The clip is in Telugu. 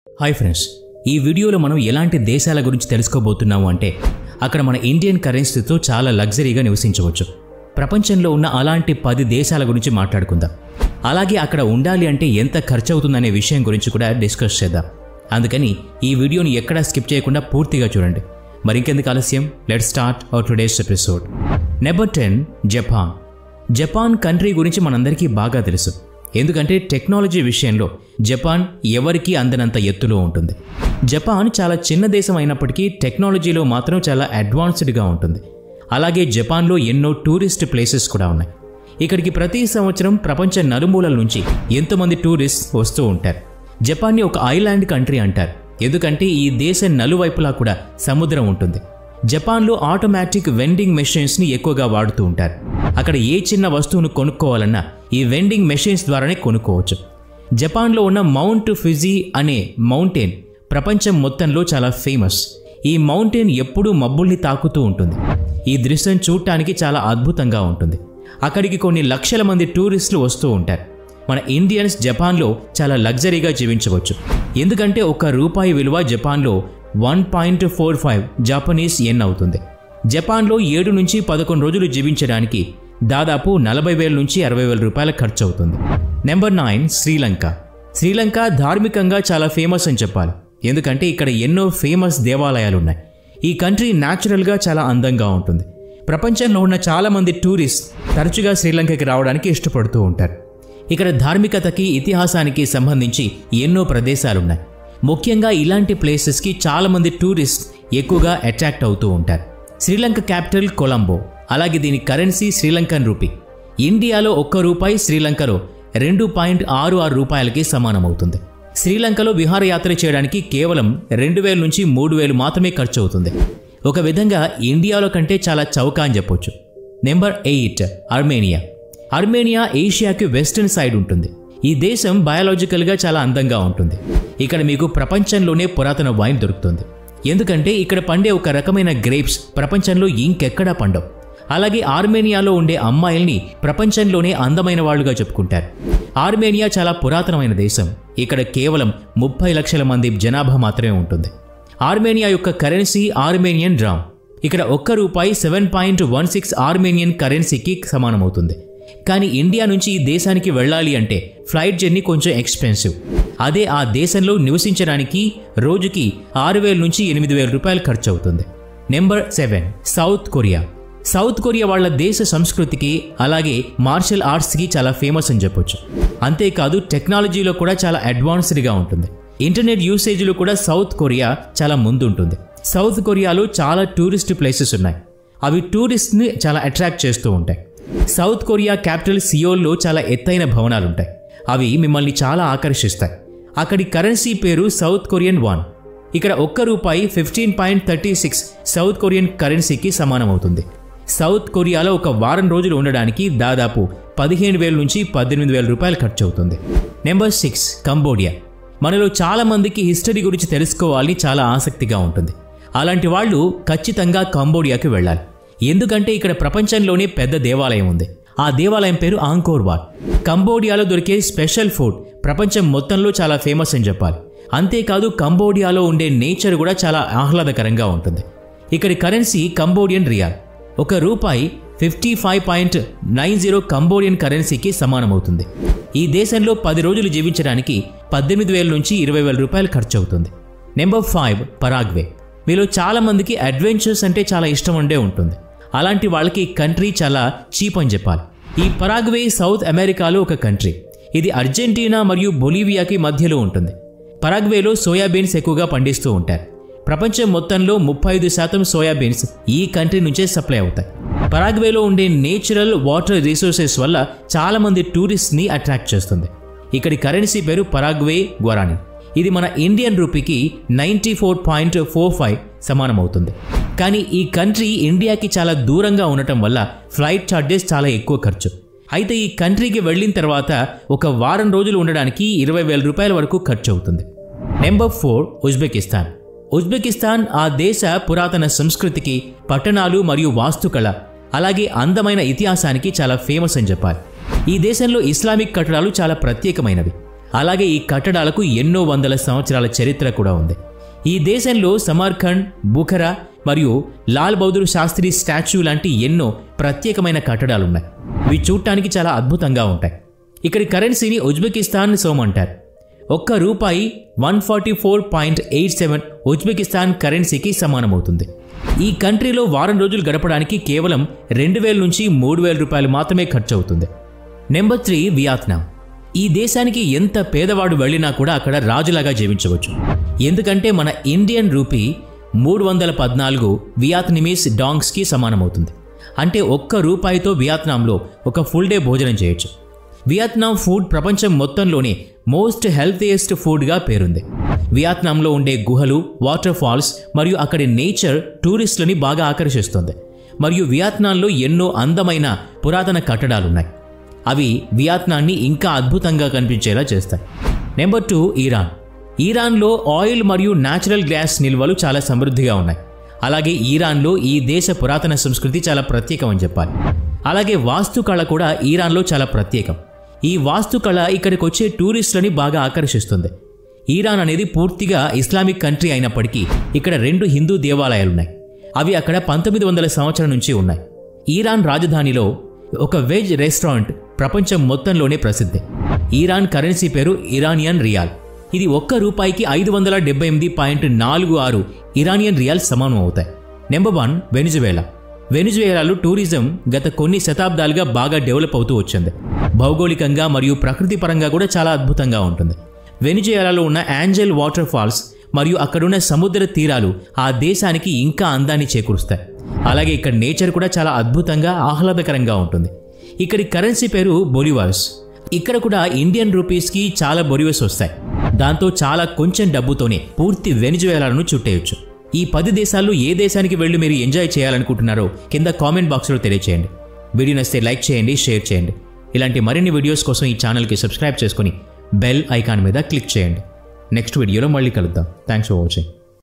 హాయ్ ఫ్రెండ్స్, ఈ వీడియోలో మనం ఎలాంటి దేశాల గురించి తెలుసుకోబోతున్నాము అంటే అక్కడ మన ఇండియన్ కరెన్సీతో చాలా లగ్జరీగా నివసించవచ్చు. ప్రపంచంలో ఉన్న అలాంటి 10 దేశాల గురించి మాట్లాడుకుందాం. అలాగే అక్కడ ఉండాలి అంటే ఎంత ఖర్చు అవుతుందనే విషయం గురించి కూడా డిస్కస్ చేద్దాం. అందుకని ఈ వీడియోని ఎక్కడా స్కిప్ చేయకుండా పూర్తిగా చూడండి. మరింకెందుకు ఆలస్యం, let's start our today's episode. Number 10, Japan. Japan country గురించి మనందరికీ బాగా తెలుసు. ఎందుకంటే టెక్నాలజీ విషయంలో జపాన్ ఎవరికీ అందనంత ఎత్తులో ఉంటుంది. జపాన్ చాలా చిన్న దేశం అయినప్పటికీ టెక్నాలజీలో మాత్రం చాలా అడ్వాన్స్డ్గా ఉంటుంది. అలాగే జపాన్లో ఎన్నో టూరిస్ట్ ప్లేసెస్ కూడా ఉన్నాయి. ఇక్కడికి ప్రతి సంవత్సరం ప్రపంచ నలుమూలల నుంచి ఎంతోమంది టూరిస్ట్ వస్తూ ఉంటారు. జపాన్ని ఒక ఐలాండ్ కంట్రీ అంటారు, ఎందుకంటే ఈ దేశం నలువైపులా కూడా సముద్రం ఉంటుంది. జపాన్లో ఆటోమేటిక్ వెండింగ్ మెషిన్స్ని ఎక్కువగా వాడుతూ ఉంటారు. అక్కడ ఏ చిన్న వస్తువును కొనుక్కోవాలన్నా ఈ వెండింగ్ మెషిన్స్ ద్వారానే కొనుక్కోవచ్చు. జపాన్లో ఉన్న మౌంట్ ఫుజీ అనే మౌంటైన్ ప్రపంచం మొత్తంలో చాలా ఫేమస్. ఈ మౌంటైన్ ఎప్పుడూ మబ్బుల్ని తాకుతూ ఉంటుంది. ఈ దృశ్యం చూడటానికి చాలా అద్భుతంగా ఉంటుంది. అక్కడికి కొన్ని లక్షల మంది టూరిస్టులు వస్తూ ఉంటారు. మన ఇండియన్స్ జపాన్లో చాలా లగ్జరీగా జీవించవచ్చు. ఎందుకంటే ₹1 విలువ జపాన్లో 1.45 జపనీస్ యెన్ అవుతుంది. జపాన్లో 7 నుంచి 11 రోజులు జీవించడానికి దాదాపు 40,000 నుంచి 60,000 రూపాయల ఖర్చు అవుతుంది. నెంబర్ 9, శ్రీలంక. శ్రీలంక ధార్మికంగా చాలా ఫేమస్ అని చెప్పాలి. ఎందుకంటే ఇక్కడ ఎన్నో ఫేమస్ దేవాలయాలు ఉన్నాయి. ఈ కంట్రీ న్యాచురల్గా చాలా అందంగా ఉంటుంది. ప్రపంచంలో ఉన్న చాలామంది టూరిస్ట్ తరచుగా శ్రీలంకకి రావడానికి ఇష్టపడుతూ ఉంటారు. ఇక్కడ ధార్మికతకి, ఇతిహాసానికి సంబంధించి ఎన్నో ప్రదేశాలున్నాయి. ముఖ్యంగా ఇలాంటి ప్లేసెస్కి చాలామంది టూరిస్ట్ ఎక్కువగా అట్రాక్ట్ అవుతూ ఉంటారు. శ్రీలంక క్యాపిటల్ కొలంబో. అలాగే దీని కరెన్సీ శ్రీలంకన్ రూపీ. ఇండియాలో ₹1 శ్రీలంకలో 2.66 రూపాయలకి సమానమవుతుంది. శ్రీలంకలో విహారయాత్ర చేయడానికి కేవలం 2,000 నుంచి 3,000 మాత్రమే ఖర్చు అవుతుంది. ఒక విధంగా ఇండియాలో కంటే చాలా చౌక అని చెప్పొచ్చు. Number 8, Armenia. ఆర్మేనియా ఏషియాకి వెస్టర్న్ సైడ్ ఉంటుంది. ఈ దేశం బయాలజికల్గా చాలా అందంగా ఉంటుంది. ఇక్కడ మీకు ప్రపంచంలోనే పురాతన వైన్ దొరుకుతుంది. ఎందుకంటే ఇక్కడ పండే ఒక రకమైన గ్రేప్స్ ప్రపంచంలో ఇంకెక్కడా పండవు. అలాగే ఆర్మేనియాలో ఉండే అమ్మాయిల్ని ప్రపంచంలోనే అందమైన వాళ్ళుగా చెప్పుకుంటారు. ఆర్మేనియా చాలా పురాతనమైన దేశం. ఇక్కడ కేవలం 30 లక్షల మంది జనాభా మాత్రమే ఉంటుంది. ఆర్మేనియా యొక్క కరెన్సీ ఆర్మేనియన్ డ్రామ్. ఇక్కడ ₹1 7.16 ఆర్మేనియన్ కరెన్సీకి సమానమవుతుంది. కానీ ఇండియా నుంచి ఈ దేశానికి వెళ్ళాలి అంటే ఫ్లైట్ జర్నీ కొంచెం ఎక్స్పెన్సివ్. అదే ఆ దేశంలో నివసించడానికి రోజుకి 6,000 నుంచి 8,000 రూపాయలు ఖర్చు అవుతుంది. Number 7, south Korea. South Korea వాళ్ళ దేశ సంస్కృతికి అలాగే మార్షల్ ఆర్ట్స్కి చాలా ఫేమస్ అని చెప్పొచ్చు. అంతేకాదు టెక్నాలజీలో కూడా చాలా అడ్వాన్స్డ్గా ఉంటుంది. ఇంటర్నెట్ యూసేజ్లో కూడా సౌత్ కొరియా చాలా ముందుంటుంది. సౌత్ కొరియాలో చాలా టూరిస్ట్ ప్లేసెస్ ఉన్నాయి. అవి టూరిస్ట్ని చాలా అట్రాక్ట్ చేస్తూ ఉంటాయి. సౌత్ కొరియా క్యాపిటల్ సియోల్లో చాలా ఎత్తైన భవనాలుంటాయి. అవి మిమ్మల్ని చాలా ఆకర్షిస్తాయి. అక్కడి కరెన్సీ పేరు సౌత్ కొరియన్ వాన్. ఇక్కడ ₹1 15.36 సౌత్ కొరియన్ కరెన్సీకి సమానమవుతుంది. సౌత్ కొరియాలో ఒక వారం రోజులు ఉండడానికి దాదాపు 15,000 నుంచి 18,000 రూపాయలు ఖర్చు అవుతుంది. Number 6, Cambodia. మనలో చాలా మందికి హిస్టరీ గురించి తెలుసుకోవాలని చాలా ఆసక్తిగా ఉంటుంది. అలాంటి వాళ్ళు ఖచ్చితంగా కంబోడియాకి వెళ్ళాలి. ఎందుకంటే ఇక్కడ ప్రపంచంలోనే పెద్ద దేవాలయం ఉంది. ఆ దేవాలయం పేరు ఆంకోర్ వాట్. కంబోడియాలో దొరికే స్పెషల్ ఫుడ్ ప్రపంచం మొత్తంలో చాలా ఫేమస్ అని చెప్పాలి. అంతేకాదు కంబోడియాలో ఉండే నేచర్ కూడా చాలా ఆహ్లాదకరంగా ఉంటుంది. ఇక్కడి కరెన్సీ కంబోడియన్ రియాల్. ₹1 55.90 కంబోడియన్ కరెన్సీకి సమానమవుతుంది. ఈ దేశంలో 10 రోజులు జీవించడానికి 18,000 నుంచి 20,000 రూపాయలు ఖర్చు అవుతుంది. Number 5, Paraguay. మీలో చాలా మందికి అడ్వెంచర్స్ అంటే చాలా ఇష్టం ఉండే ఉంటుంది. అలాంటి వాళ్ళకి ఈ కంట్రీ చాలా చీప్ అని చెప్పాలి. ఈ పరాగ్వే సౌత్ అమెరికాలో ఒక కంట్రీ. ఇది అర్జెంటీనా మరియు బొలీవియాకి మధ్యలో ఉంటుంది. పరాగ్వేలో సోయాబీన్స్ ఎక్కువగా పండిస్తూ ఉంటారు. ప్రపంచం మొత్తంలో 35% సోయాబీన్స్ ఈ కంట్రీ నుంచే సప్లై అవుతాయి. పరాగ్వేలో ఉండే నేచురల్ వాటర్ రిసోర్సెస్ వల్ల చాలా మంది టూరిస్ట్ని అట్రాక్ట్ చేస్తుంది. ఇక్కడి కరెన్సీ పేరు పరాగ్వే గ్వరానీ. ఇది మన ఇండియన్ రూపీకి 94.45 సమానమవుతుంది. కానీ ఈ కంట్రీ ఇండియాకి చాలా దూరంగా ఉండటం వల్ల ఫ్లైట్ ఛార్జెస్ చాలా ఎక్కువ ఖర్చు. అయితే ఈ కంట్రీకి వెళ్ళిన తర్వాత ఒక వారం రోజులు ఉండడానికి 20,000 రూపాయల వరకు ఖర్చు అవుతుంది. Number 4, Uzbekistan. ఉజ్బెకిస్తాన్ ఆ దేశ పురాతన సంస్కృతికి, పట్టణాలు మరియు వాస్తుకళ అలాగే అందమైన ఇతిహాసానికి చాలా ఫేమస్ అని చెప్పాలి. ఈ దేశంలో ఇస్లామిక్ కట్టడాలు చాలా ప్రత్యేకమైనవి. అలాగే ఈ కట్టడాలకు ఎన్నో వందల సంవత్సరాల చరిత్ర కూడా ఉంది. ఈ దేశంలో సమర్ఖండ్, బుఖరా మరియు లాల్ బహదూర్ శాస్త్రి స్టాచ్యూ లాంటి ఎన్నో ప్రత్యేకమైన కట్టడాలున్నాయి. ఇవి చూడటానికి చాలా అద్భుతంగా ఉంటాయి. ఇక్కడి కరెన్సీని ఉజ్బెకిస్తాన్ సోమ్ అంటారు. ఒక్క రూపాయి 144.87 ఉజ్బెకిస్తాన్ కరెన్సీకి సమానమవుతుంది. ఈ కంట్రీలో వారం రోజులు గడపడానికి కేవలం 2000 నుంచి 3000 రూపాయలు మాత్రమే ఖర్చు అవుతుంది. Number 3 Vietnam. ఈ దేశానికి ఎంత పేదవాడు వెళ్ళినా కూడా అక్కడ రాజులాగా జీవించవచ్చు. ఎందుకంటే మన ఇండియన్ రూపీ 314 వియత్నమీస్ డాంగ్స్కి సమానమవుతుంది. అంటే ఒక్క రూపాయితో వియత్నాంలో ఒక ఫుల్ డే భోజనం చేయొచ్చు. వియత్నాం ఫుడ్ ప్రపంచం మొత్తంలోనే మోస్ట్ హెల్తీయెస్ట్ ఫుడ్గా పేరుంది. వియత్నాంలో ఉండే గుహలు, వాటర్ ఫాల్స్ మరియు అక్కడి నేచర్ టూరిస్టులని బాగా ఆకర్షిస్తుంది. మరియు వియత్నాంలో ఎన్నో అందమైన పురాతన కట్టడాలున్నాయి. అవి వియత్నాన్ని ఇంకా అద్భుతంగా కనిపించేలా చేస్తాయి. Number 2 Iran. ఇరాన్లో ఆయిల్ మరియు న్యాచురల్ గ్యాస్ నిల్వలు చాలా సమృద్ధిగా ఉన్నాయి. అలాగే ఇరాన్లో ఈ దేశ పురాతన సంస్కృతి చాలా ప్రత్యేకమని చెప్పాలి. అలాగే వాస్తుకళ కూడా ఇరాన్లో చాలా ప్రత్యేకం. ఈ వాస్తుకళ ఇక్కడికి వచ్చే టూరిస్టులని బాగా ఆకర్షిస్తుంది. ఇరాన్ అనేది పూర్తిగా ఇస్లామిక్ కంట్రీ అయినప్పటికీ ఇక్కడ 2 హిందూ దేవాలయాలున్నాయి. అవి అక్కడ 1900 సంవత్సరం నుంచి ఉన్నాయి. ఇరాన్ రాజధానిలో ఒక వెజ్ రెస్టారెంట్ ప్రపంచం మొత్తంలోనే ప్రసిద్ధి. ఇరాన్ కరెన్సీ పేరు ఇరానియన్ రియాల్. ఇది ఒక్క రూపాయికి 578.46 ఇరానియన్ రియాల్ సమానం అవుతాయి. Number 1 Venezuela. వెనిజువేలాలో టూరిజం గత కొన్ని శతాబ్దాలుగా బాగా డెవలప్ అవుతూ వచ్చింది. భౌగోళికంగా మరియు ప్రకృతి పరంగా కూడా చాలా అద్భుతంగా ఉంటుంది. వెనిజువేలాలో ఉన్న యాంజెల్ వాటర్ ఫాల్స్ మరియు అక్కడున్న సముద్ర తీరాలు ఆ దేశానికి ఇంకా అందాన్ని చేకూరుస్తాయి. అలాగే ఇక్కడ నేచర్ కూడా చాలా అద్భుతంగా ఆహ్లాదకరంగా ఉంటుంది. ఇక్కడి కరెన్సీ పేరు బొలివార్స్. ఇక్కడ కూడా ఇండియన్ రూపీస్కి చాలా బొలివార్స్ వస్తాయి. దాంతో చాలా కొంచెం డబ్బుతోనే పూర్తి వెనిజువేలాను చుట్టేయచ్చు. ఈ 10 దేశాల్లో ఏ దేశానికి వెళ్ళి మీరు ఎంజాయ్ చేయాలనుకుంటున్నారో కింద కామెంట్ బాక్స్లో తెలియచేయండి. వీడియో నచ్చితే లైక్ చేయండి, షేర్ చేయండి. ఇలాంటి మరిన్ని వీడియోస్ కోసం ఈ ఛానల్కి సబ్స్క్రైబ్ చేసుకొని బెల్ ఐకాన్ మీద క్లిక్ చేయండి. నెక్స్ట్ వీడియోలో మళ్ళీ కలుద్దాం. Thanks for watching.